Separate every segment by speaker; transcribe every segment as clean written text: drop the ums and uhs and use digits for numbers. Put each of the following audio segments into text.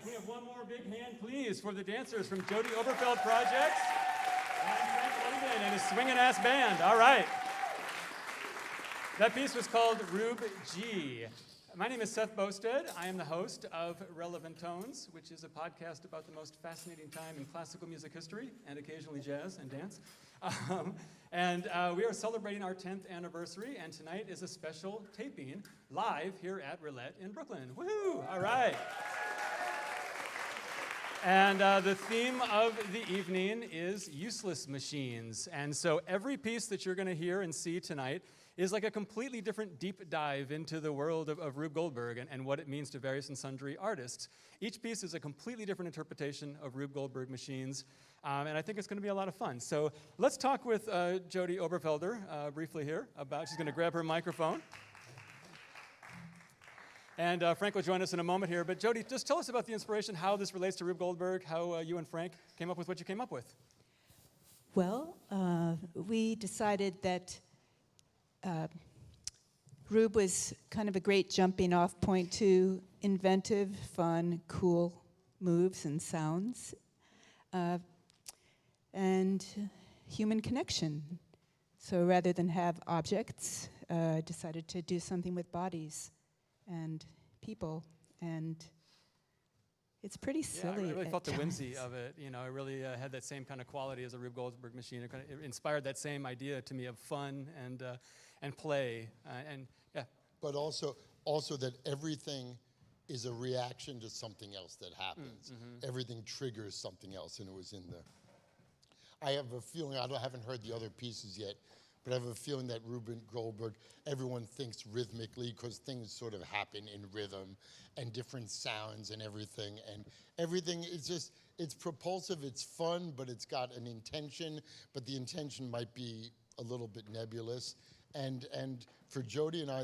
Speaker 1: we have one more big hand, please, for the dancers from Jody Oberfelder Projects and Frank London and his swinging ass band. All right. That piece was called Rube G. My name is Seth Boustead. I am the host of Relevant Tones, which is a podcast about the most fascinating time in classical music history and occasionally jazz and dance. We are celebrating our 10th anniversary, and tonight is a special taping live here at Roulette in Brooklyn. Woohoo! All right. And the theme of the evening is useless machines. And so every piece that you're going to hear and see tonight is like a completely different deep dive into the world of Rube Goldberg and what it means to various and sundry artists. Each piece is a completely different interpretation of Rube Goldberg machines, and I think it's going to be a lot of fun. So let's talk with Jody Oberfelder briefly here about, she's going to grab her microphone. And Frank will join us in a moment here, but Jody, just tell us about the inspiration, how this relates to Rube Goldberg, how you and Frank came up with what you came up with.
Speaker 2: Well, we decided that Rube was kind of a great jumping off point to inventive, fun, cool moves and sounds, and human connection. So rather than have objects, I decided to do something with bodies and people, and it's pretty silly.
Speaker 1: Yeah, I really felt the
Speaker 2: times.
Speaker 1: whimsy of it. You know, it really had that same kind of quality as a Rube Goldberg machine. It inspired that same idea to me of fun and play, yeah.
Speaker 3: But also that everything is a reaction to something else that happens. Everything triggers something else, and it was in the. I have a feeling, I haven't heard the other pieces yet, but I have a feeling that Rube Goldberg, everyone thinks rhythmically because things sort of happen in rhythm and different sounds and everything is just, it's propulsive, it's fun, but it's got an intention, but the intention might be a little bit nebulous. And for Jody and I,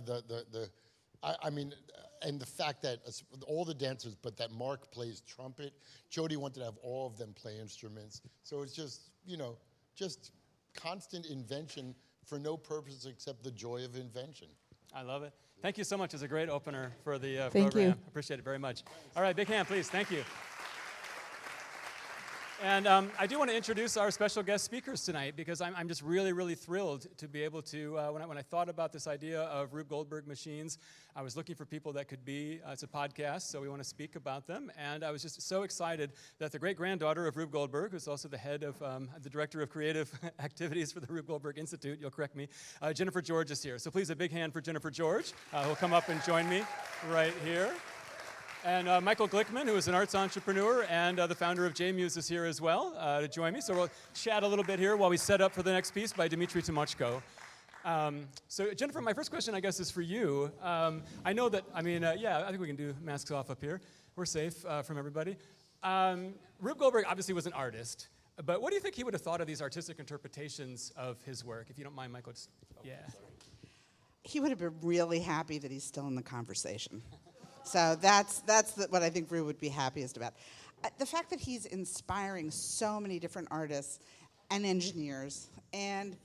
Speaker 3: and the fact that all the dancers, but that Mark plays trumpet, Jody wanted to have all of them play instruments. So it's just, just constant invention for no purpose except the joy of invention.
Speaker 1: I love it. Thank you so much. It's a great opener for the
Speaker 2: Thank
Speaker 1: program.
Speaker 2: you.
Speaker 1: Appreciate it very much. All right, big hand, please. Thank you. And I do want to introduce our special guest speakers tonight because I'm just really, really thrilled to be able to, when I thought about this idea of Rube Goldberg machines, I was looking for people that could be, it's a podcast, so we want to speak about them. And I was just so excited that the great-granddaughter of Rube Goldberg, who's also the head of, the director of creative activities for the Rube Goldberg Institute, you'll correct me, Jennifer George is here. So please, a big hand for Jennifer George, who'll come up and join me right here. And Michael Glickman, who is an arts entrepreneur and the founder of J-Muse, is here as well to join me. So we'll chat a little bit here while we set up for the next piece by Dmitri Tymoczko. So Jennifer, my first question, I guess, is for you. I know that, I think we can do masks off up here. We're safe from everybody. Rube Goldberg obviously was an artist, but what do you think he would have thought of these artistic interpretations of his work? If you don't mind, Michael, just, yeah.
Speaker 4: He would have been really happy that he's still in the conversation. So that's what I think Rube would be happiest about. The fact that he's inspiring so many different artists and engineers and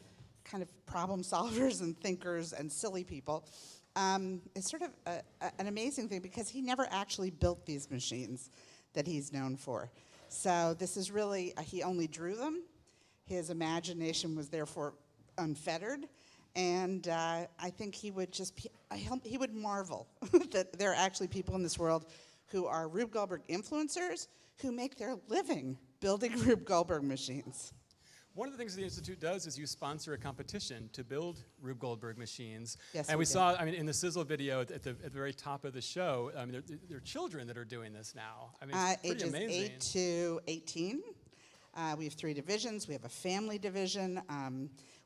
Speaker 4: kind of problem solvers and thinkers and silly people is sort of an amazing thing because he never actually built these machines that he's known for. So this is really, he only drew them. His imagination was therefore unfettered. And I think he would he would marvel that there are actually people in this world who are Rube Goldberg influencers who make their living building Rube Goldberg machines.
Speaker 1: One of the things the Institute does is you sponsor a competition to build Rube Goldberg machines.
Speaker 4: Yes,
Speaker 1: and
Speaker 4: we
Speaker 1: we saw, in the sizzle video at the very top of the show, there are children that are doing this now. It's pretty
Speaker 4: ages
Speaker 1: amazing.
Speaker 4: 8 to 18. We have 3 divisions. We have a family division.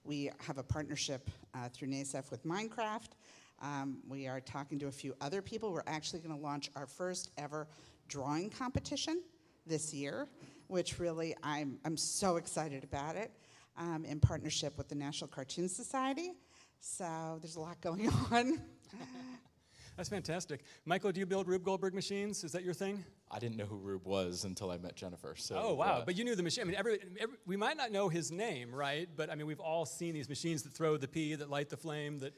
Speaker 4: We have a partnership through NASEF with Minecraft. We are talking to a few other people. We're actually going to launch our first ever drawing competition this year, which really I'm so excited about it, in partnership with the National Cartoon Society. So there's a lot going on.
Speaker 1: That's fantastic. Michael, do you build Rube Goldberg machines? Is that your thing?
Speaker 5: I didn't know who Rube was until I met Jennifer. So,
Speaker 1: oh, wow. But you knew the machine. We might not know his name, right? But, we've all seen these machines that throw the pea, that light the flame, that,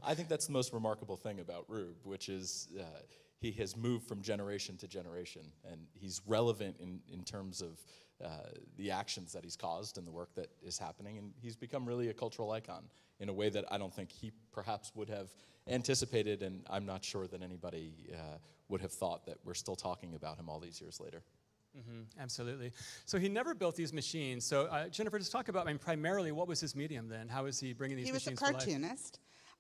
Speaker 5: I think that's the most remarkable thing about Rube, which is he has moved from generation to generation, and he's relevant in terms of the actions that he's caused and the work that is happening, and he's become really a cultural icon in a way that I don't think he perhaps would have anticipated, and I'm not sure that anybody would have thought that we're still talking about him all these years later.
Speaker 1: Absolutely. So he never built these machines. So Jennifer, just talk about, primarily, what was his medium then? How is he bringing these machines to life?
Speaker 4: He was a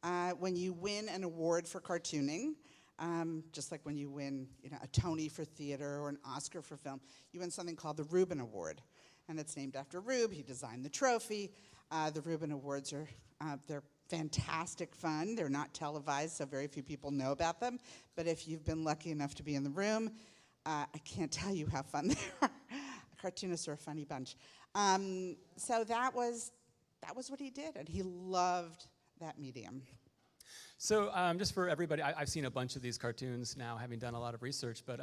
Speaker 4: cartoonist. When you win an award for cartooning, just like when you win a Tony for theater or an Oscar for film, you win something called the Reuben Award. And it's named after Rube. He designed the trophy. The Reuben Awards are they're fantastic fun. They're not televised, so very few people know about them. But if you've been lucky enough to be in the room, I can't tell you how fun they are. Cartoonists are a funny bunch. So that was what he did, and he loved that medium.
Speaker 1: So just for everybody, I've seen a bunch of these cartoons now, having done a lot of research, but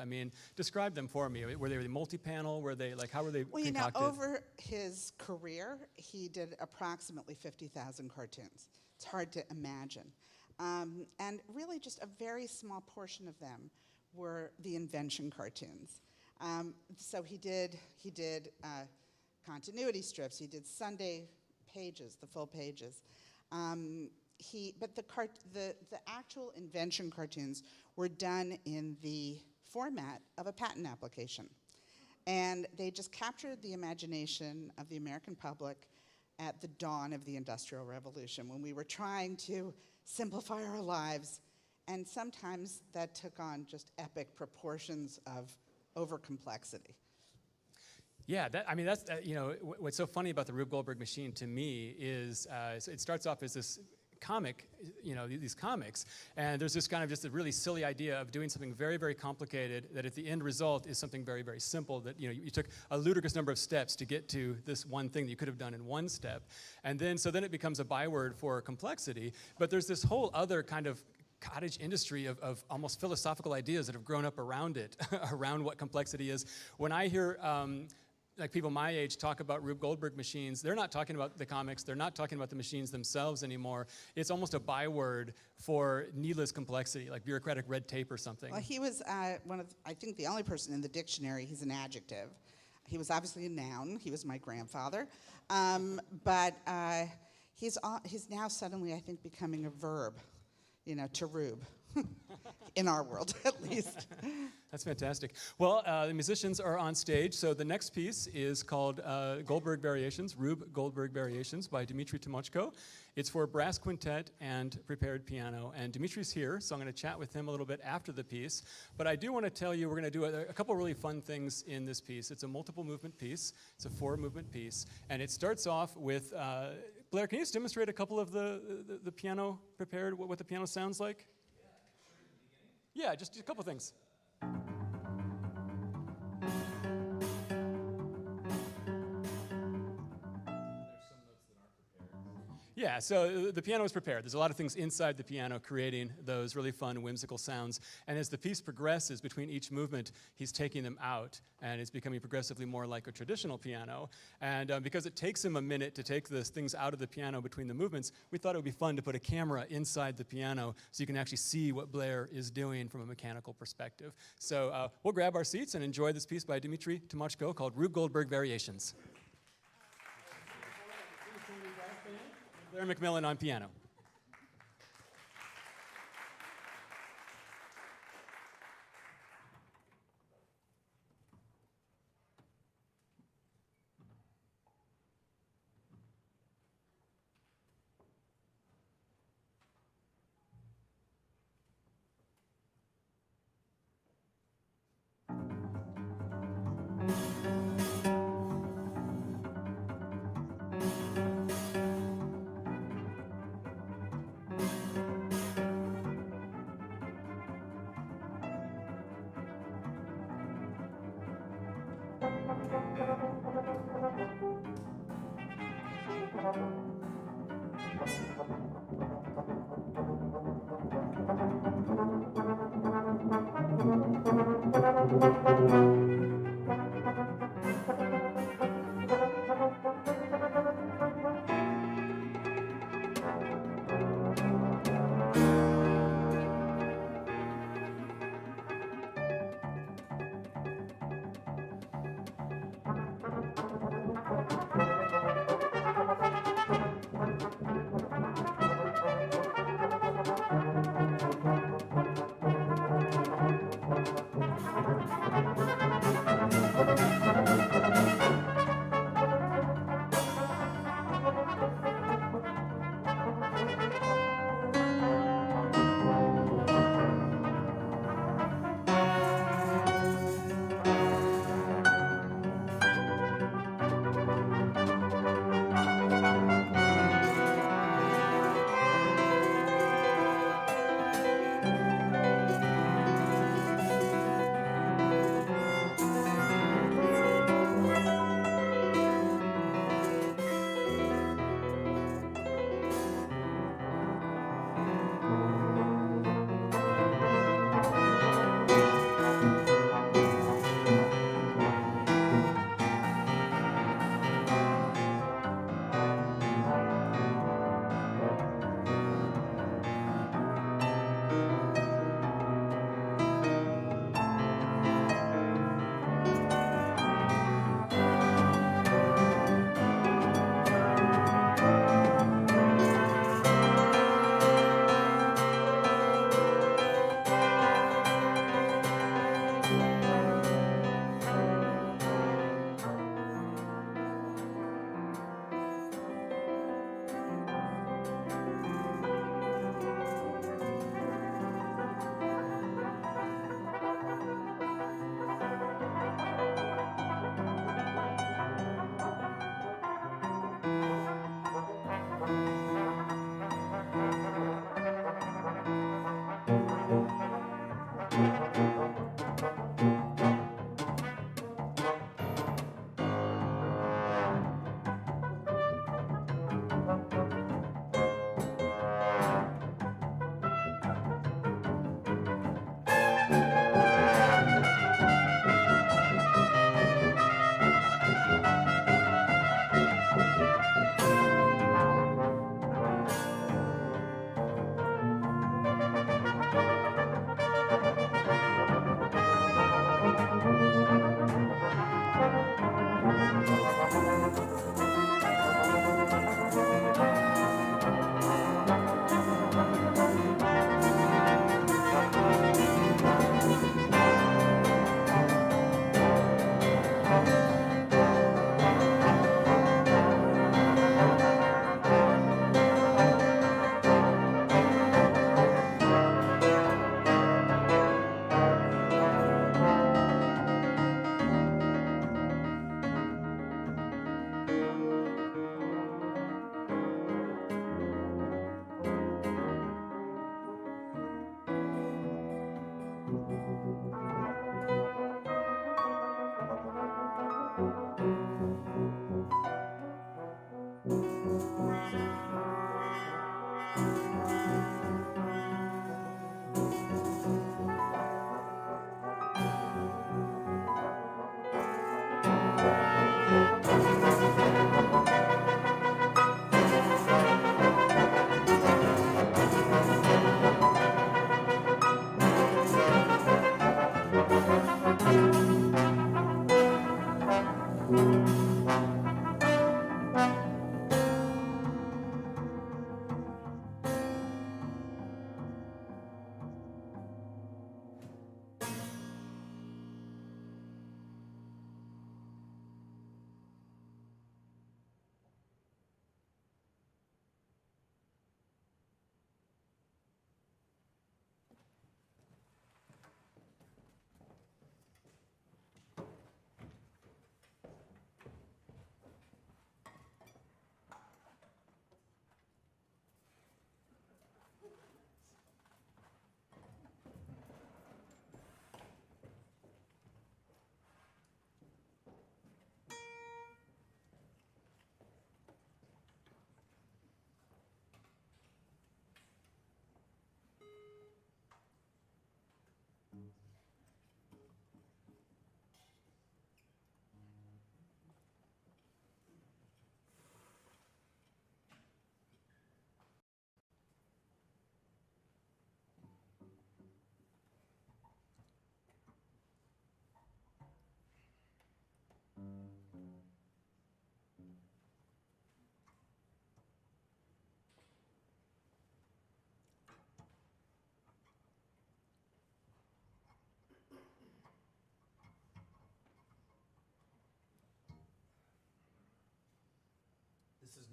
Speaker 1: describe them for me. Were they multi-panel? Were they, how were they concocted?
Speaker 4: Over his career, he did approximately 50,000 cartoons. It's hard to imagine. And really just a very small portion of them were the invention cartoons. So he did continuity strips, he did Sunday pages, the full pages. But the actual invention cartoons were done in the format of a patent application. And they just captured the imagination of the American public at the dawn of the Industrial Revolution, when we were trying to simplify our lives. And sometimes that took on just epic proportions of over-complexity.
Speaker 1: Yeah, that's what's so funny about the Rube Goldberg machine to me is it starts off as this comic, these comics, and there's this kind of just a really silly idea of doing something very, very complicated that at the end result is something very, very simple that, you took a ludicrous number of steps to get to this one thing that you could have done in one step. And then, so then it becomes a byword for complexity, but there's this whole other kind of cottage industry of almost philosophical ideas that have grown up around it, around what complexity is. When I hear people my age talk about Rube Goldberg machines, they're not talking about the comics, they're not talking about the machines themselves anymore. It's almost a byword for needless complexity, like bureaucratic red tape or something.
Speaker 4: Well, he was I think the only person in the dictionary, he's an adjective. He was obviously a noun, he was my grandfather. But he's now suddenly, I think, becoming a verb, to rube. In our world, at least.
Speaker 1: That's fantastic. Well, the musicians are on stage, so the next piece is called Goldberg Variations, Rube Goldberg Variations by Dmitri Tymoczko. It's for brass quintet and prepared piano, and Dmitri's here, so I'm going to chat with him a little bit after the piece. But I do want to tell you we're going to do a couple really fun things in this piece. It's a multiple movement piece. It's a 4-movement piece, and it starts off with, Blair, can you just demonstrate a couple of the piano prepared, what the piano sounds like? Yeah, just a couple things. Yeah, so the piano is prepared. There's a lot of things inside the piano creating those really fun, whimsical sounds. And as the piece progresses between each movement, he's taking them out, and it's becoming progressively more like a traditional piano. And because it takes him a minute to take the things out of the piano between the movements, we thought it would be fun to put a camera inside the piano so you can actually see what Blair is doing from a mechanical perspective. So we'll grab our seats and enjoy this piece by Dmitri Tymoczko called Rube Goldberg Variations. Blair McMillan on piano.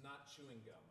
Speaker 6: not chewing gum.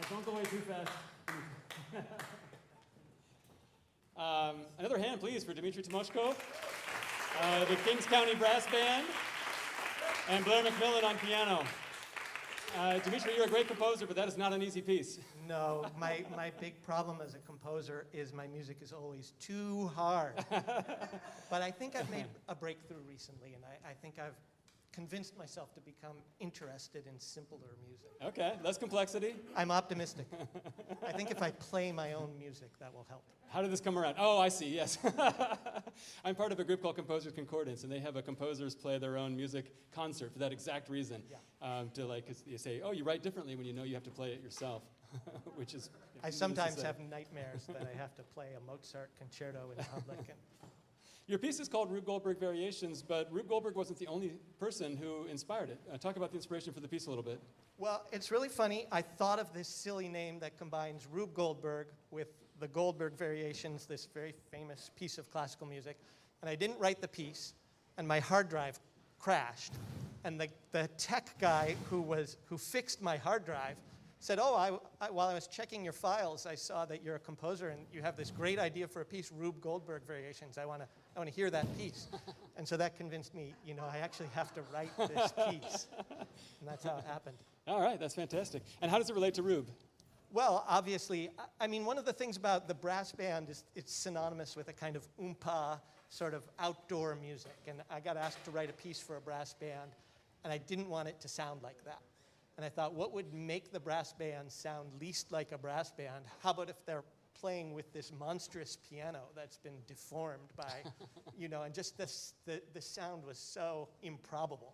Speaker 1: Don't go away too fast. Another hand, please, for Dmitri Tymoczko, the Kings County Brass Band, and Blair McMillan on piano. Dmitri, you're a great composer, but that is not an easy piece.
Speaker 6: No, my big problem as a composer is my music is always too hard. But I think I've made a breakthrough recently, and I think I've convinced myself to become interested in simpler music.
Speaker 1: Okay, less complexity.
Speaker 6: I'm optimistic. I think if I play my own music, that will help.
Speaker 1: How did this come around? Oh, I see, yes. I'm part of a group called Composers Concordance, and they have a composers play their own music concert for that exact reason.
Speaker 6: Yeah.
Speaker 1: To like, 'cause you say, oh, you write differently when you know you have to play it yourself, which is...
Speaker 6: I sometimes have nightmares that I have to play a Mozart concerto in public. And
Speaker 1: Your piece is called Rube Goldberg Variations, but Rube Goldberg wasn't the only person who inspired it. Talk about the inspiration for the piece a little bit.
Speaker 6: well, it's really funny. I thought of this silly name that combines Rube Goldberg with the Goldberg Variations, this very famous piece of classical music. And I didn't write the piece, and my hard drive crashed. And the tech guy who fixed my hard drive said, oh, while I was checking your files, I saw that you're a composer and you have this great idea for a piece, Rube Goldberg Variations. I want to hear that piece. And so that convinced me, I actually have to write this piece. And that's how it happened.
Speaker 1: All right, that's fantastic. And how does it relate to Rube?
Speaker 6: Well, obviously, I mean, one of the things about the brass band is it's synonymous with a kind of oompa sort of outdoor music. And I got asked to write a piece for a brass band, and I didn't want it to sound like that. And I thought, what would make the brass band sound least like a brass band? How about if they're playing with this monstrous piano that's been deformed by, and just the sound was so improbable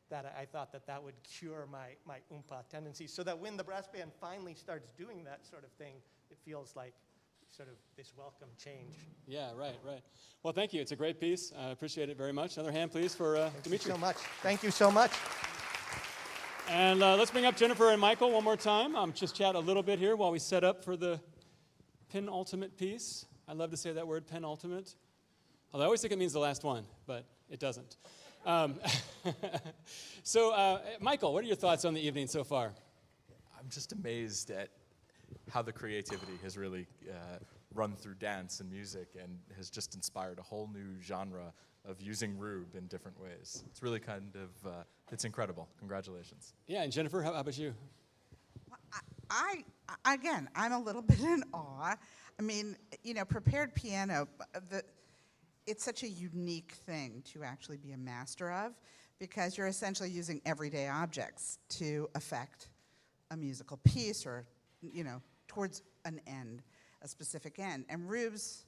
Speaker 6: that I thought that would cure my oompa tendencies, so that when the brass band finally starts doing that sort of thing, it feels like sort of this welcome change.
Speaker 1: Yeah, right. Well, thank you. It's a great piece. I appreciate it very much. Another hand, please, for Dmitri.
Speaker 6: Thank you so much. Thank you so much.
Speaker 1: And let's bring up Jennifer and Michael one more time. Just chat a little bit here while we set up for the penultimate piece. I love to say that word, penultimate. Although I always think it means the last one, but it doesn't. So, Michael, what are your thoughts on the evening so far?
Speaker 5: I'm just amazed at how the creativity has really run through dance and music and has just inspired a whole new genre of using Rube in different ways. It's really kind of, it's incredible. Congratulations.
Speaker 1: Yeah, and Jennifer, how about you?
Speaker 4: Again, I'm a little bit in awe. I mean, prepared piano, it's such a unique thing to actually be a master of, because you're essentially using everyday objects to affect a musical piece or, towards an end, a specific end. And Rube's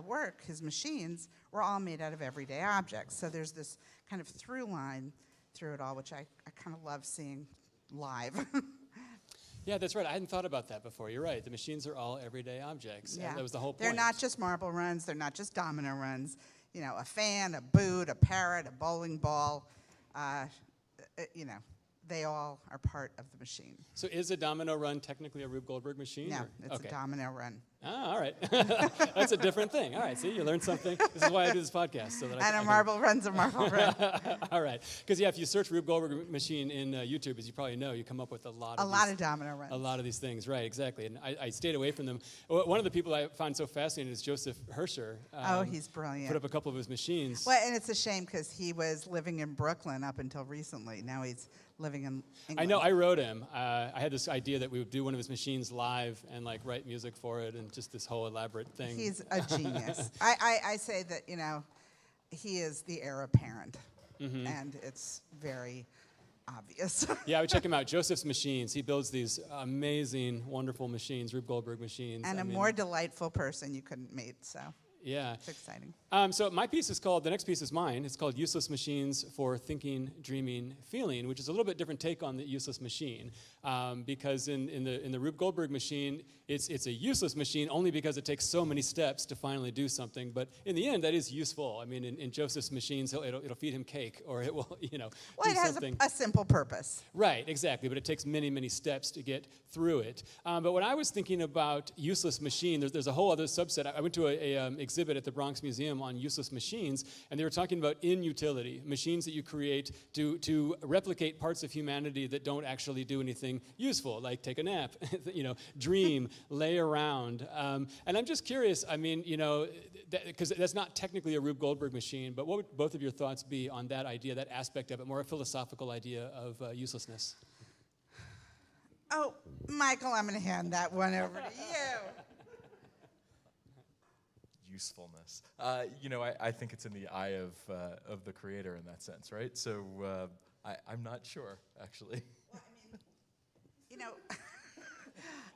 Speaker 4: work, his machines, were all made out of everyday objects. So there's this kind of through line through it all, which I kind of love seeing live.
Speaker 1: Yeah, that's right. I hadn't thought about that before. You're right. The machines are all everyday objects.
Speaker 4: Yeah.
Speaker 1: That was the whole point.
Speaker 4: They're not just marble runs. They're not just domino runs. A fan, a boot, a parrot, a bowling ball. They all are part of the machine.
Speaker 1: So is a domino run technically a Rube Goldberg machine?
Speaker 4: No,
Speaker 1: or?
Speaker 4: it's
Speaker 1: Okay.
Speaker 4: a domino run.
Speaker 1: Ah, all right. That's a different thing. All right, see, you learned something. This is why I do this podcast. So that
Speaker 4: And a marble run's a marble run.
Speaker 1: All right. Because, if you search Rube Goldberg machine in YouTube, as you probably know, you come up with a lot of
Speaker 4: Domino runs.
Speaker 1: A lot of these things, right, exactly. And I stayed away from them. One of the people I found so fascinating is Joseph Herscher.
Speaker 4: He's brilliant.
Speaker 1: Put up a couple of his machines.
Speaker 4: Well, and it's a shame because he was living in Brooklyn up until recently. Now he's living in England.
Speaker 1: I know, I wrote him. I had this idea that we would do one of his machines live and write music for it and just this whole elaborate thing.
Speaker 4: He's a genius. I say that, he is the heir apparent.
Speaker 1: Mm-hmm.
Speaker 4: And it's very obvious.
Speaker 1: Yeah, I would check him out. Joseph's Machines. He builds these amazing, wonderful machines, Rube Goldberg machines.
Speaker 4: And more delightful person you couldn't meet, so
Speaker 1: yeah.
Speaker 4: it's exciting.
Speaker 1: So my piece is called, the next piece is mine. It's called Useless Machines for Thinking, Dreaming, Feeling, which is a little bit different take on the useless machine. Because in the Rube Goldberg machine, it's a useless machine only because it takes so many steps to finally do something. But in the end, that is useful. I mean, in Joseph's machines, it'll feed him cake, or it will,
Speaker 4: Well,
Speaker 1: do
Speaker 4: it has
Speaker 1: something.
Speaker 4: a simple purpose.
Speaker 1: Right, exactly, but it takes many, many steps to get through it. But when I was thinking about useless machine, there's a whole other subset. I went to an exhibit at the Bronx Museum on useless machines, and they were talking about inutility, machines that you create to replicate parts of humanity that don't actually do anything something useful, like take a nap, dream, lay around. And I'm just curious, I mean, because that's not technically a Rube Goldberg machine, but what would both of your thoughts be on that idea, that aspect of it, more a philosophical idea of uselessness?
Speaker 4: Oh, Michael, I'm going to hand that one over to you.
Speaker 5: Usefulness. I think it's in the eye of the creator in that sense, right? So I'm not sure, actually.
Speaker 4: Well,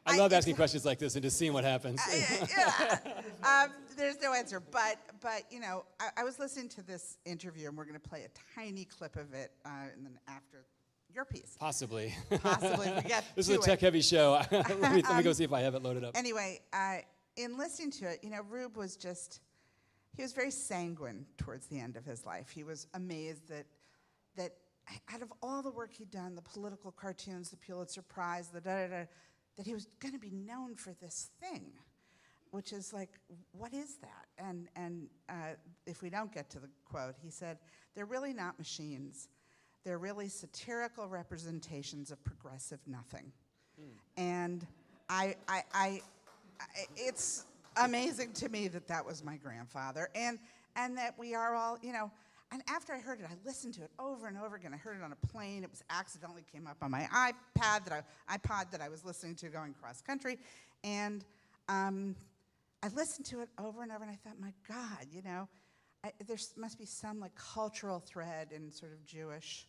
Speaker 4: I mean,
Speaker 1: I love asking questions like this and just seeing what happens.
Speaker 4: There's no answer, but I was listening to this interview, and we're going to play a tiny clip of it, and then after your piece.
Speaker 1: Possibly.
Speaker 4: Possibly, we get
Speaker 1: This
Speaker 4: to
Speaker 1: is a tech-heavy show. let me go see if I have it loaded up.
Speaker 4: Anyway, in listening to it, Rube was he was very sanguine towards the end of his life. He was amazed that out of all the work he'd done, the political cartoons, the Pulitzer Prize, that he was going to be known for this thing, which is like, what is that? And if we don't get to the quote, he said, "They're really not machines. They're really satirical representations of progressive nothing." And it's amazing to me that was my grandfather, and that we are all, and after I heard it, I listened to it over and over again. I heard it on a plane. It was accidentally came up on my iPod that I was listening to going cross country, and I listened to it over and over, and I thought, my God, there must be some like cultural thread in sort of Jewish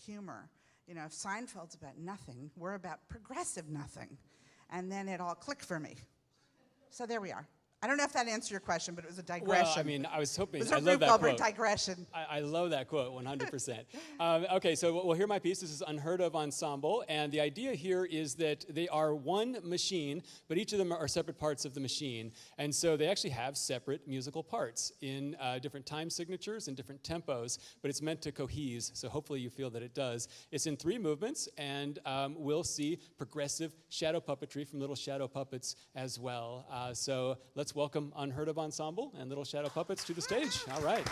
Speaker 4: humor. If Seinfeld's about nothing, we're about progressive nothing, and then it all clicked for me. So there we are. I don't know if that answered your question, but it was a digression.
Speaker 1: Well, I mean, I was hoping.
Speaker 4: It was
Speaker 1: I
Speaker 4: a
Speaker 1: love
Speaker 4: Rube
Speaker 1: that
Speaker 4: Goldberg
Speaker 1: quote.
Speaker 4: digression.
Speaker 1: I love that quote, 100%. Okay, so we'll hear my piece. This is Unheard-of Ensemble, and the idea here is that they are one machine, but each of them are separate parts of the machine, and so they actually have separate musical parts in different time signatures and different tempos, but it's meant to cohese, so hopefully you feel that it does. It's in 3 movements, and we'll see progressive shadow puppetry from Little Shadow Puppets as well. So let's welcome Unheard-of Ensemble and Little Shadow Puppets to the stage. All right.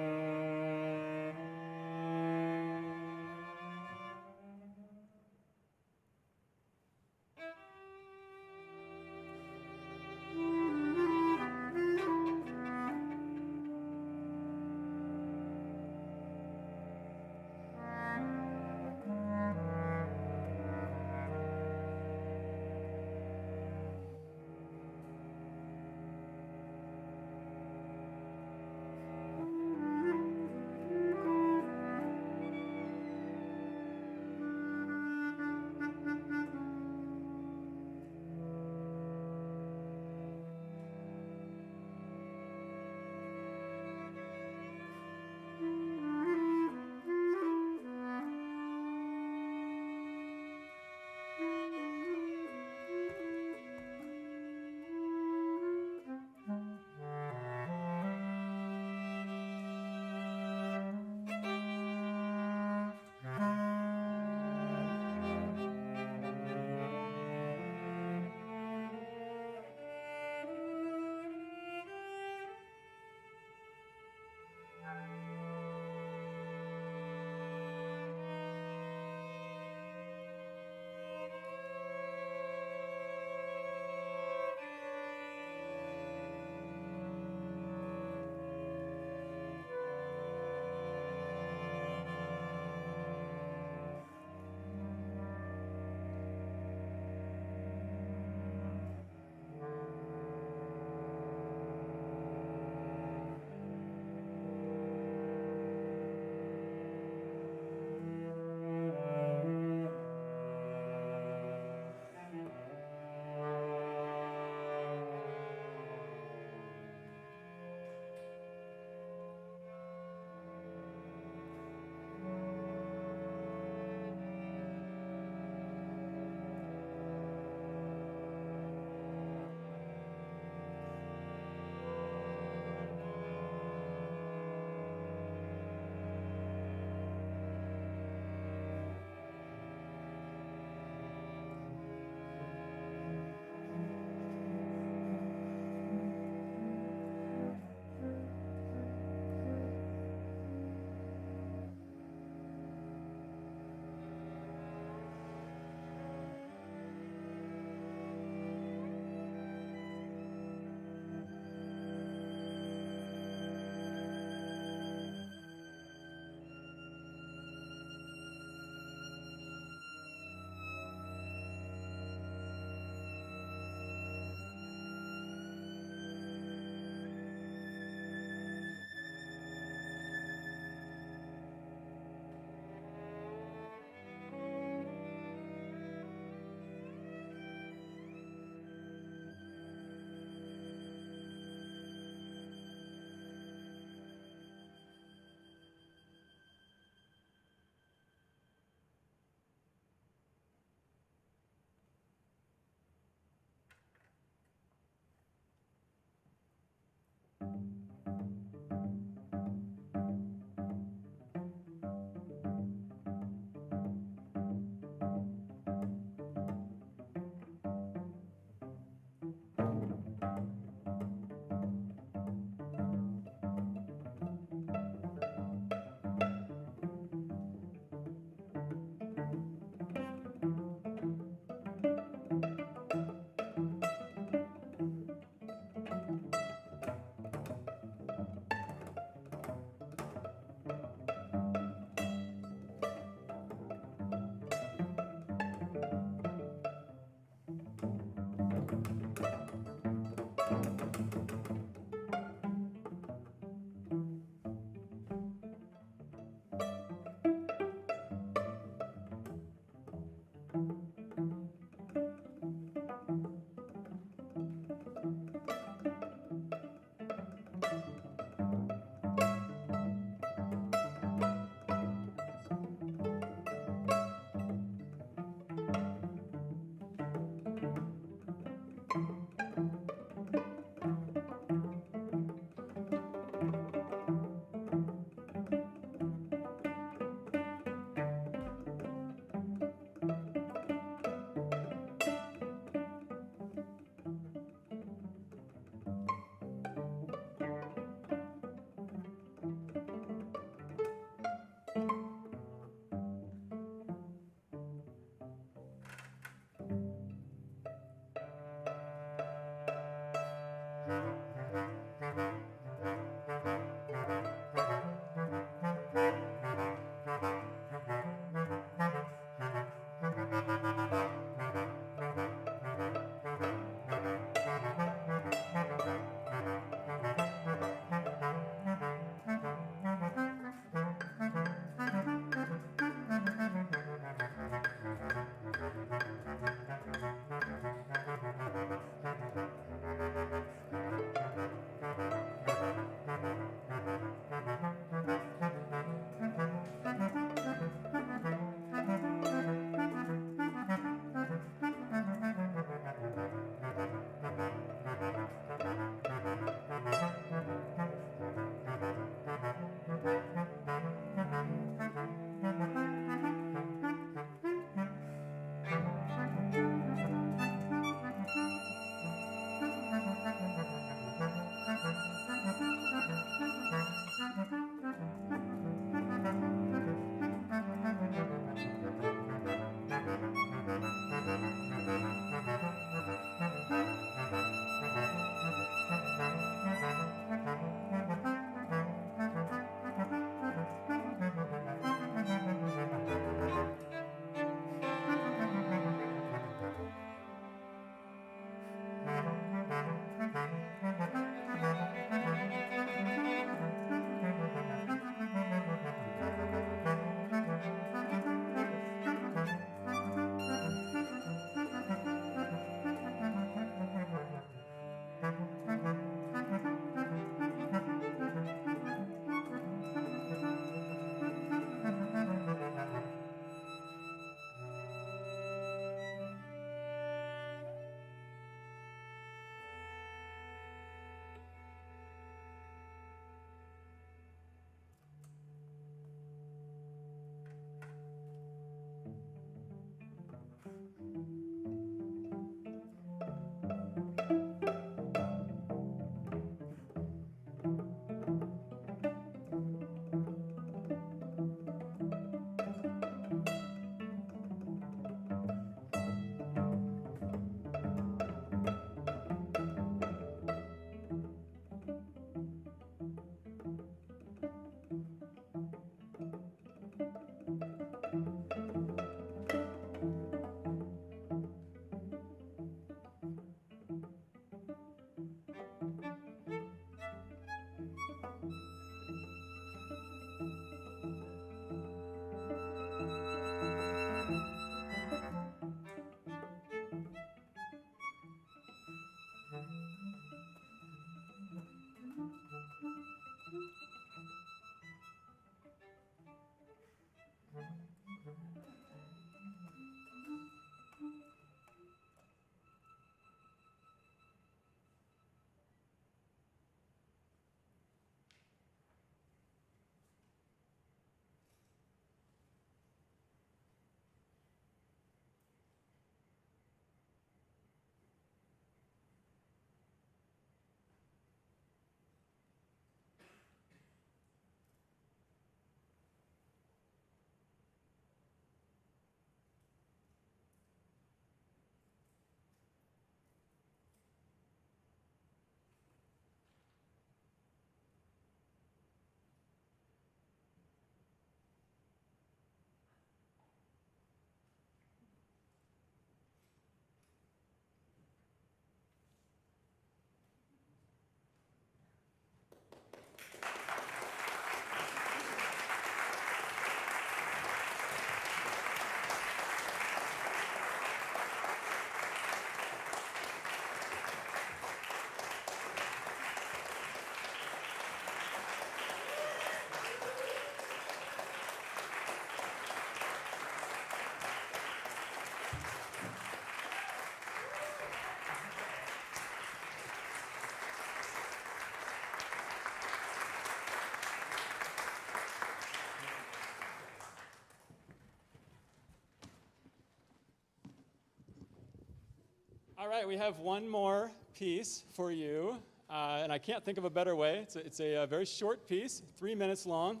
Speaker 1: right, we have one more piece for you, and I can't think of a better way. It's a very short piece, 3 minutes long,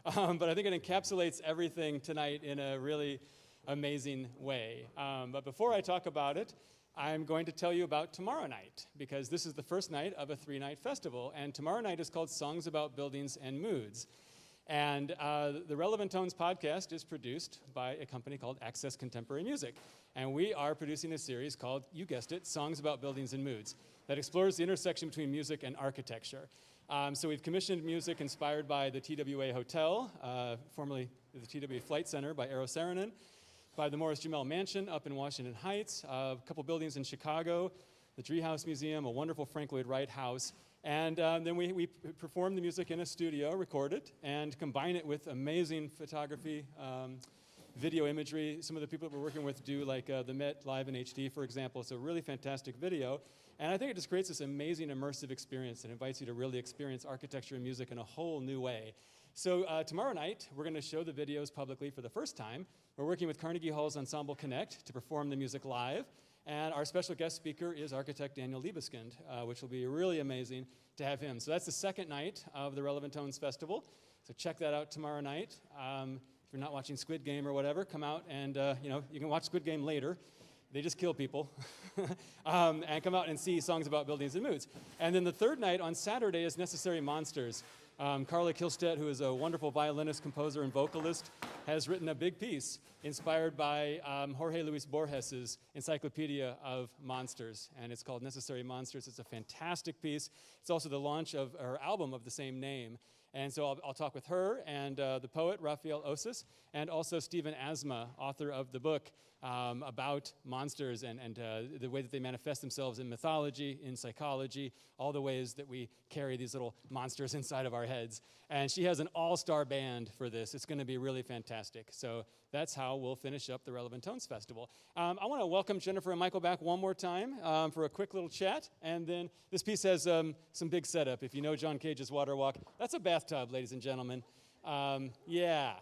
Speaker 1: but I think it encapsulates everything tonight in a really amazing way. But before I talk about it, I'm going to tell you about tomorrow night, because this is the first night of a 3-night festival, and tomorrow night is called Songs About Buildings and Moods. And the Relevant Tones podcast is produced by a company called Access Contemporary Music. And we are producing a series called, you guessed it, Songs About Buildings and Moods, that explores the intersection between music and architecture. So we've commissioned music inspired by the TWA Hotel, formerly the TWA Flight Center by Eero Saarinen, by the Morris Jamel Mansion up in Washington Heights, a couple buildings in Chicago, the Driehaus Museum, a wonderful Frank Lloyd Wright house. And then we perform the music in a studio, record it, and combine it with amazing photography, video imagery. Some of the people that we're working with do like the Met Live in HD, for example. It's a really fantastic video. And I think it just creates this amazing immersive experience and invites you to really experience architecture and music in a whole new way. So tomorrow night, we're going to show the videos publicly for the first time. We're working with Carnegie Hall's Ensemble Connect to perform the music live. And our special guest speaker is architect Daniel Liebeskind, which will be really amazing to have him. So that's the second night of the Relevant Tones Festival. So check that out tomorrow night. If you're not watching Squid Game or whatever, come out and you can watch Squid Game later. They just kill people. And come out and see Songs About Buildings and Moods. And then the third night on Saturday is Necessary Monsters. Carla Kihlstedt, who is a wonderful violinist, composer, and vocalist, has written a big piece inspired by Jorge Luis Borges's Encyclopedia of Monsters, and it's called Necessary Monsters. It's a fantastic piece. It's also the launch of her album of the same name. And so I'll talk with her and the poet, Raphael Osis, and also Stephen Asma, author of the book about monsters and the way that they manifest themselves in mythology, in psychology, all the ways that we carry these little monsters inside of our heads. And she has an all-star band for this. It's going to be really fantastic. So that's how we'll finish up the Relevant Tones Festival. I want to welcome Jennifer and Michael back one more time for a quick little chat. And then this piece has some big setup. If you know John Cage's Water Walk, that's a bathtub, ladies and gentlemen. Yeah.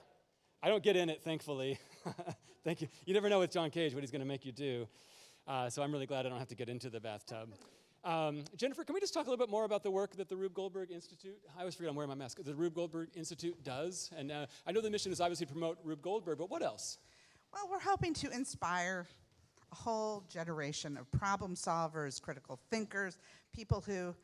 Speaker 1: I don't get in it, thankfully. Thank you. You never know with John Cage what he's going to make you do. So I'm really glad I don't have to get into the bathtub. Jennifer, can we just talk a little bit more about the work that the Rube Goldberg Institute, I always forget I'm wearing my mask, the Rube Goldberg Institute does? And I know the mission is obviously to promote Rube Goldberg, but what else?
Speaker 4: Well, we're hoping to inspire a whole generation of problem solvers, critical thinkers, people who,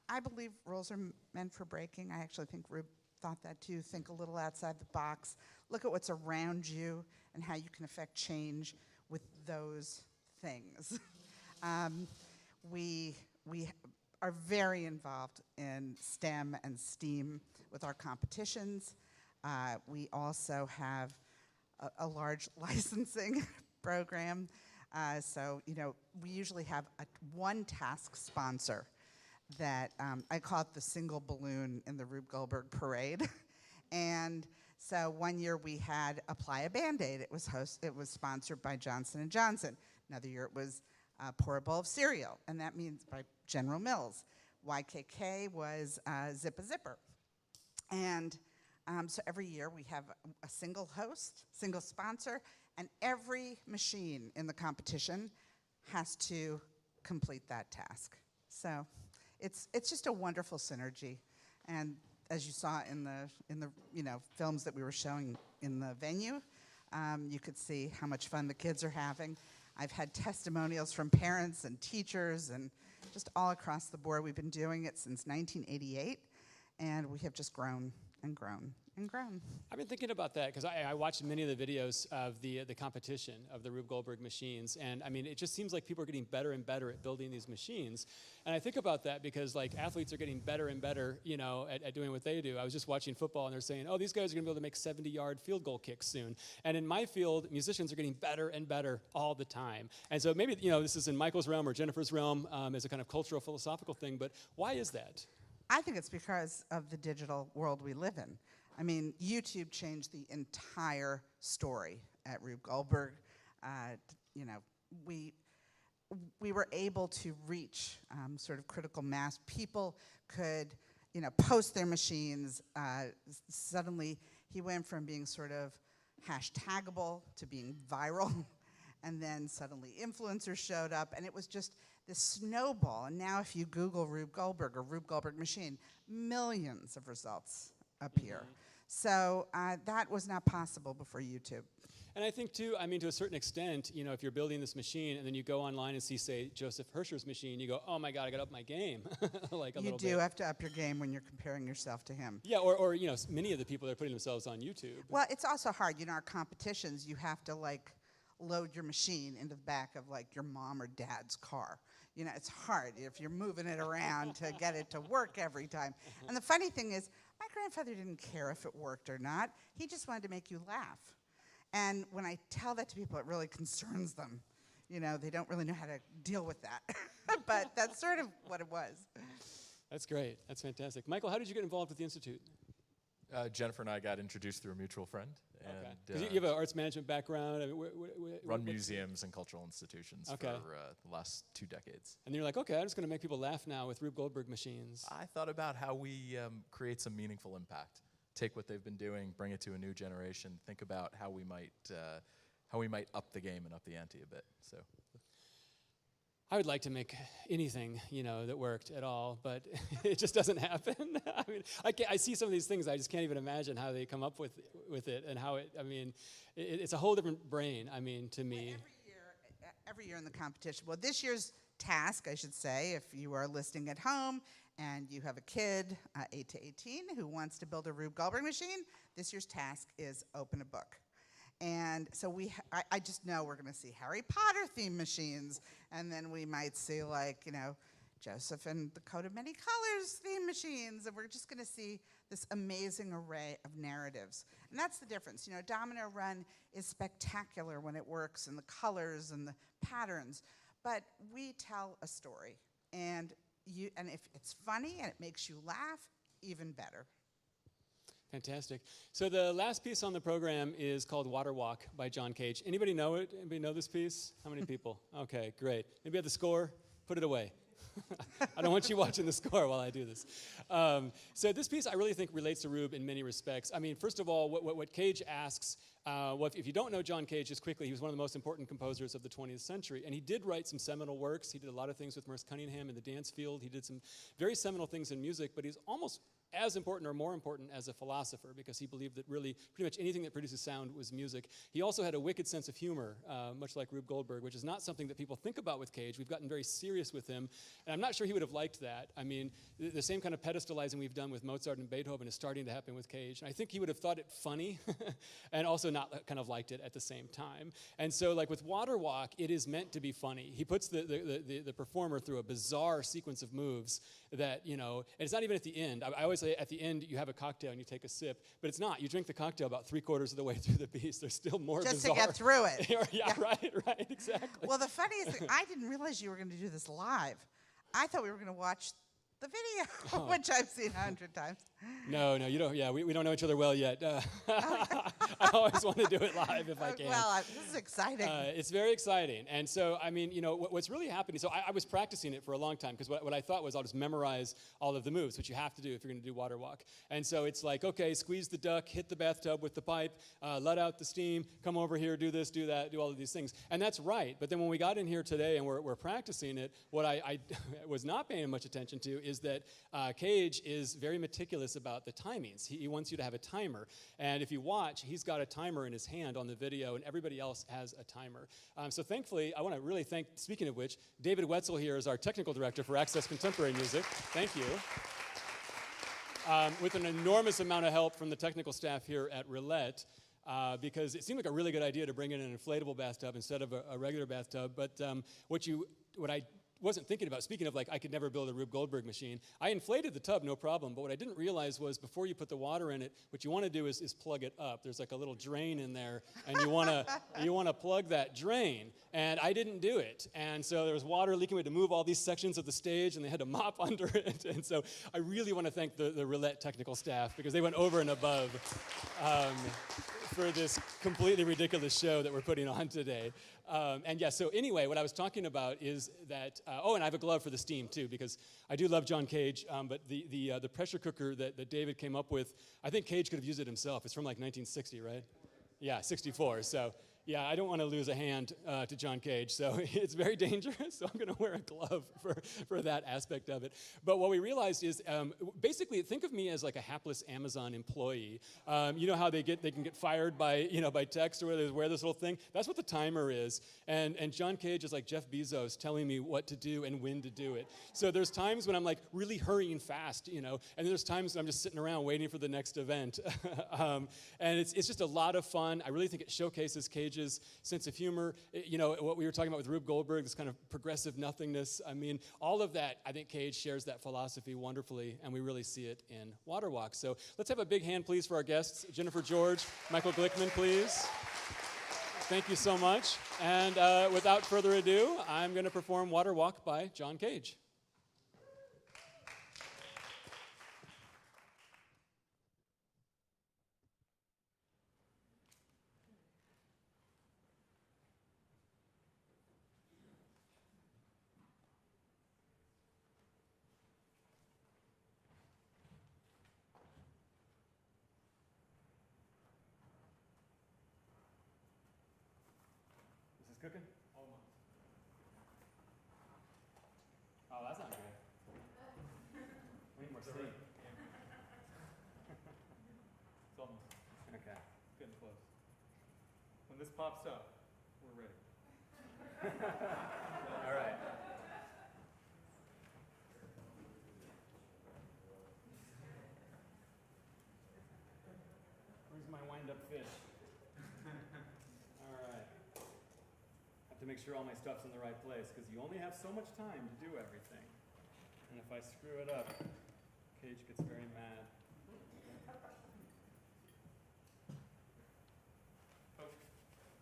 Speaker 4: I believe rules are meant for breaking. I actually think Rube thought that too. Think a little outside the box. Look at what's around you and how you can affect change with those things. We are very involved in STEM and STEAM with our competitions. We also have a large licensing program. So we usually have one task sponsor that I call it the single balloon in the Rube Goldberg parade. And so one year we had Apply a Band-Aid. It was sponsored by Johnson & Johnson. Another year it was Pour a Bowl of Cereal, and that means by General Mills. YKK was Zip a Zipper. And so every year we have a single host, single sponsor, and every machine in the competition has to complete that task. So it's just a wonderful synergy. And as you saw in the films that we were showing in the venue, you could see how much fun the kids are having. I've had testimonials from parents and teachers and just all across the board. We've been doing it since 1988, and we have just grown and grown and grown.
Speaker 1: I've been thinking about that because I watched many of the videos of the competition of the Rube Goldberg machines, and I mean, it just seems like people are getting better and better at building these machines. And I think about that because like athletes are getting better and better, at doing what they do. I was just watching football and they're saying, oh, these guys are gonna be able to make 70-yard field goal kicks soon. And in my field, musicians are getting better and better all the time. And so maybe, this is in Michael's realm or Jennifer's realm as a kind of cultural, philosophical thing, but why is that?
Speaker 4: I think it's because of the digital world we live in. I mean, YouTube changed the entire story at Rube Goldberg. We were able to reach sort of critical mass. People could, post their machines. Suddenly, he went from being sort of hashtagable to being viral. and then suddenly influencers showed up, and it was just this snowball. And now if you Google Rube Goldberg or Rube Goldberg machine, millions of results appear. So that was not possible before YouTube.
Speaker 1: And I think too, I mean, to a certain extent, you know, if you're building this machine and then you go online and see, say, Joseph Herscher's machine, you go, oh my God, I got to up my game, like a little bit.
Speaker 4: You do have to up your game when you're comparing yourself to him.
Speaker 1: Yeah, or you know, many of the people that are putting themselves on YouTube.
Speaker 4: Well, it's also hard. You know, our competitions, you have to like load your machine into the back of like your mom or dad's car. You know, it's hard if you're moving it around to get it to work every time. And the funny thing is, my grandfather didn't care if it worked or not. He just wanted to make you laugh. And when I tell that to people, it really concerns them. You know, they don't really know how to deal with that. But that's sort of what it was.
Speaker 1: That's great. That's fantastic. Michael, how did you get involved with the Institute?
Speaker 5: Jennifer and I got introduced through a mutual friend.
Speaker 1: Okay.
Speaker 5: And,
Speaker 1: 'Cause you have an arts management background. I mean,
Speaker 5: run museums and cultural institutions
Speaker 1: Okay.
Speaker 5: for the last 2 decades.
Speaker 1: And you're like, okay, I'm just going to make people laugh now with Rube Goldberg machines.
Speaker 5: I thought about how we create some meaningful impact. Take what they've been doing, bring it to a new generation. Think about how we might up the game and up the ante a bit. So,
Speaker 1: I would like to make anything, you know, that worked at all, but it just doesn't happen. I mean, I see some of these things, I just can't even imagine how they come up with it and how it. I mean, it's a whole different brain. I mean, to me.
Speaker 4: Every year in the competition. Well, this year's task, I should say, if you are listening at home and you have a kid, 8 to 18, who wants to build a Rube Goldberg machine, this year's task is open a book. And so I just know we're going to see Harry Potter themed machines, and then we might see, like, you know, Joseph and the Coat of Many Colors themed machines, and we're just going to see this amazing array of narratives. And that's the difference. You know, Domino Run is spectacular when it works, and the colors and the patterns, but we tell a story, and if it's funny and it makes you laugh, even better.
Speaker 1: Fantastic. So the last piece on the program is called Water Walk by John Cage. Anybody know it? Anybody know this piece? How many people? Okay, great. Anybody have the score? Put it away. I don't want you watching the score while I do this. So this piece I really think relates to Rube in many respects. I mean, first of all, what Cage asks, if you don't know John Cage, just quickly, he was one of the most important composers of the 20th century. And he did write some seminal works. He did a lot of things with Merce Cunningham in the dance field. He did some very seminal things in music, but he's almost as important or more important as a philosopher, because he believed that really pretty much anything that produces sound was music. He also had a wicked sense of humor, much like Rube Goldberg, which is not something that people think about with Cage. We've gotten very serious with him, and I'm not sure he would have liked that. I mean, the same kind of pedestalizing we've done with Mozart and Beethoven is starting to happen with Cage, and I think he would have thought it funny and also not kind of liked it at the same time. And so, like with Water Walk, it is meant to be funny. He puts the performer through a bizarre sequence of moves that, you know, and it's not even at the end. I always say at the end you have a cocktail and you take a sip, but it's not. You drink the cocktail about 3/4 of the way through the piece. There's still more
Speaker 4: just
Speaker 1: bizarre.
Speaker 4: to get through it.
Speaker 1: Yeah, right, exactly.
Speaker 4: Well, the funniest thing, I didn't realize you were going to do this live. I thought we were going to watch the video, which I've seen 100 times.
Speaker 1: No, you don't. Yeah, we don't know each other well yet. I always want to do it live if I can.
Speaker 4: Well, this is exciting.
Speaker 1: It's very exciting. And so, I mean, you know, what's really happening, so I was practicing it for a long time, because what I thought was I'll just memorize all of the moves, which you have to do if you're going to do Water Walk. And so it's like, okay, squeeze the duck, hit the bathtub with the pipe, let out the steam, come over here, do this, do that, do all of these things. And that's right. But then when we got in here today and we're practicing it, what I was not paying much attention to is that Cage is very meticulous about the timings. He wants you to have a timer. And if you watch, he's got a timer in his hand on the video, and everybody else has a timer. So thankfully, I want to really thank, speaking of which, David Wetzel here is our technical director for Access Contemporary Music. Thank you. With an enormous amount of help from the technical staff here at Roulette, because it seemed like a really good idea to bring in an inflatable bathtub instead of a regular bathtub. But what I wasn't thinking about, speaking of like I could never build a Rube Goldberg machine, I inflated the tub, no problem, but what I didn't realize was before you put the water in it, what you want to do is plug it up. There's like a little drain in there, and you want to plug that drain, and I didn't do it. And so there was water leaking. We had to move all these sections of the stage, and they had to mop under it. And so I really want to thank the Roulette technical staff, because they went over and above for this completely ridiculous show that we're putting on today. And yeah, so anyway, what I was talking about is that, and I have a glove for the steam too, because I do love John Cage, but the pressure cooker that David came up with, I think Cage could have used it himself. It's from like 1960, right? Yeah, 64. So Yeah, I don't want to lose a hand to John Cage, so it's very dangerous, so I'm going to wear a glove for that aspect of it. But what we realized is, basically, think of me as like a hapless Amazon employee. You know how they can get fired by text or whether they wear this little thing? That's what the timer is. And John Cage is like Jeff Bezos telling me what to do and when to do it. So there's times when I'm like really hurrying fast, and there's times when I'm just sitting around waiting for the next event. And it's just a lot of fun. I really think it showcases Cage's sense of humor. What we were talking about with Rube Goldberg, this kind of progressive nothingness. I mean, all of that, I think Cage shares that philosophy wonderfully, and we really see it in Water Walk. So let's have a big hand, please, for our guests. Jennifer George, Michael Glickman, please. Thank you so much. And without further ado, I'm going to perform Water Walk by John Cage. Cooking? Almost. Oh, that's not good. We need more steam.
Speaker 7: It's almost.
Speaker 1: Okay.
Speaker 7: Getting close. When this pops up, we're ready.
Speaker 1: All right. Where's my wind-up fish? All right. Have to make sure all my stuff's in the right place because you only have so much time to do everything. And if I screw it up, Cage gets very mad.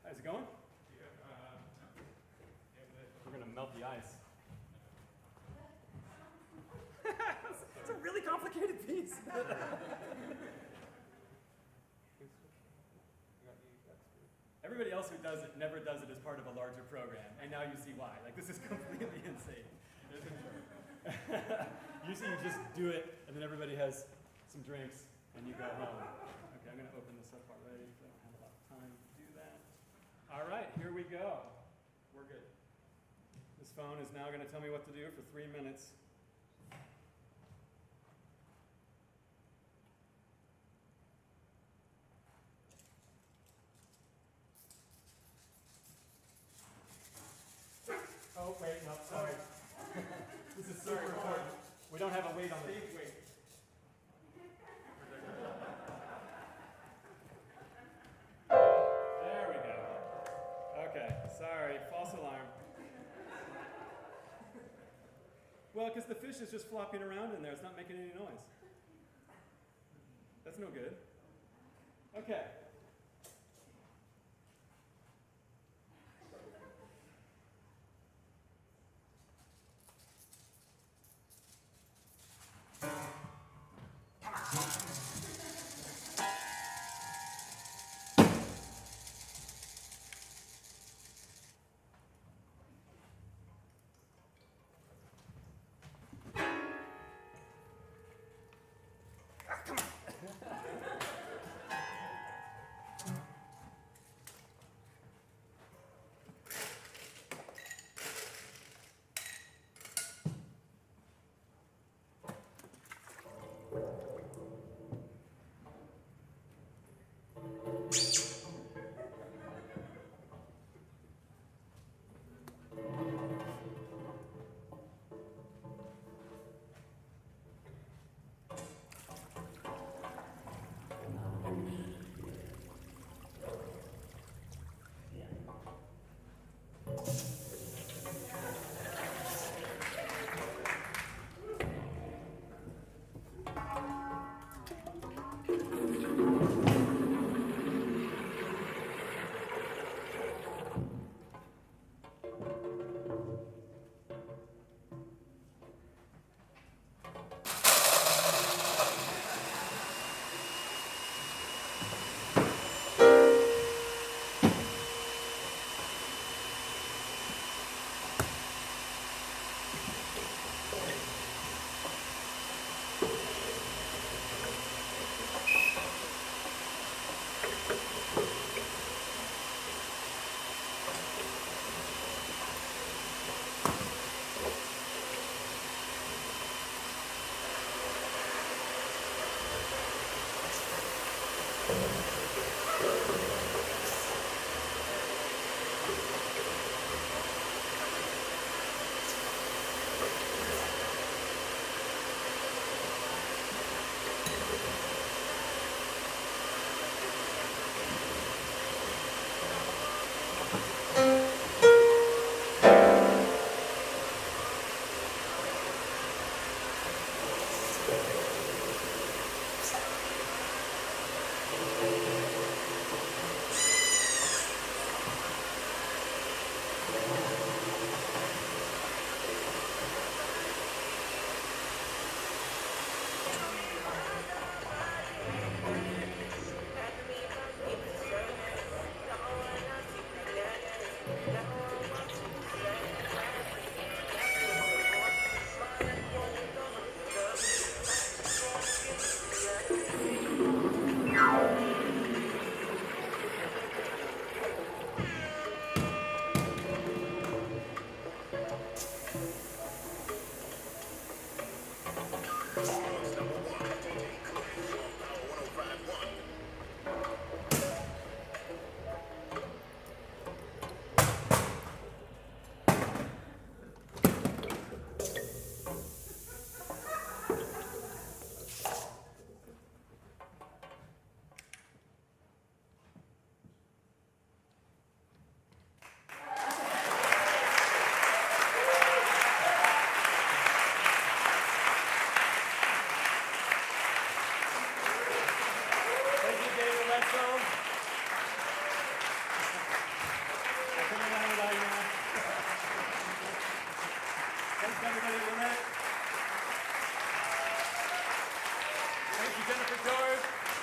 Speaker 1: How's it going? We're gonna melt the ice. It's a really complicated piece. Everybody else who does it never does it as part of a larger program, and now you see why. Like, this is completely insane. Usually you just do it, and then everybody has some drinks, and you go home. Okay, I'm gonna open this up already, so I don't have a lot of time to do that. All right, here we go. We're good. This phone is now gonna tell me what to do for 3 minutes. Oh, wait, no, sorry. This is super important. We don't have a weight on the stage weight. There we go. Okay, sorry, false alarm. Well, because the fish is just flopping around in there. It's not making any noise. That's no good. Okay.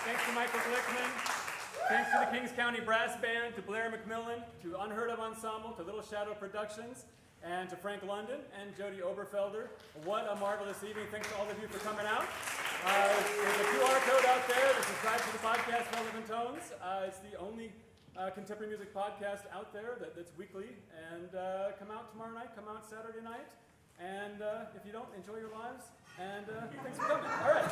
Speaker 1: Thanks to Michael Glickman. Thanks to the Kings County Brass Band, to Blair McMillan, to Unheard-of Ensemble, to Little Shadow Productions, and to Frank London and Jody Oberfelder. What a marvelous evening. Thanks to all of you for coming out. There's a QR code out there to subscribe to the podcast, Relevant Tones. It's the only contemporary music podcast out there that's weekly. And come out tomorrow night, come out Saturday night. And if you don't, enjoy your lives. And thanks for coming. All right.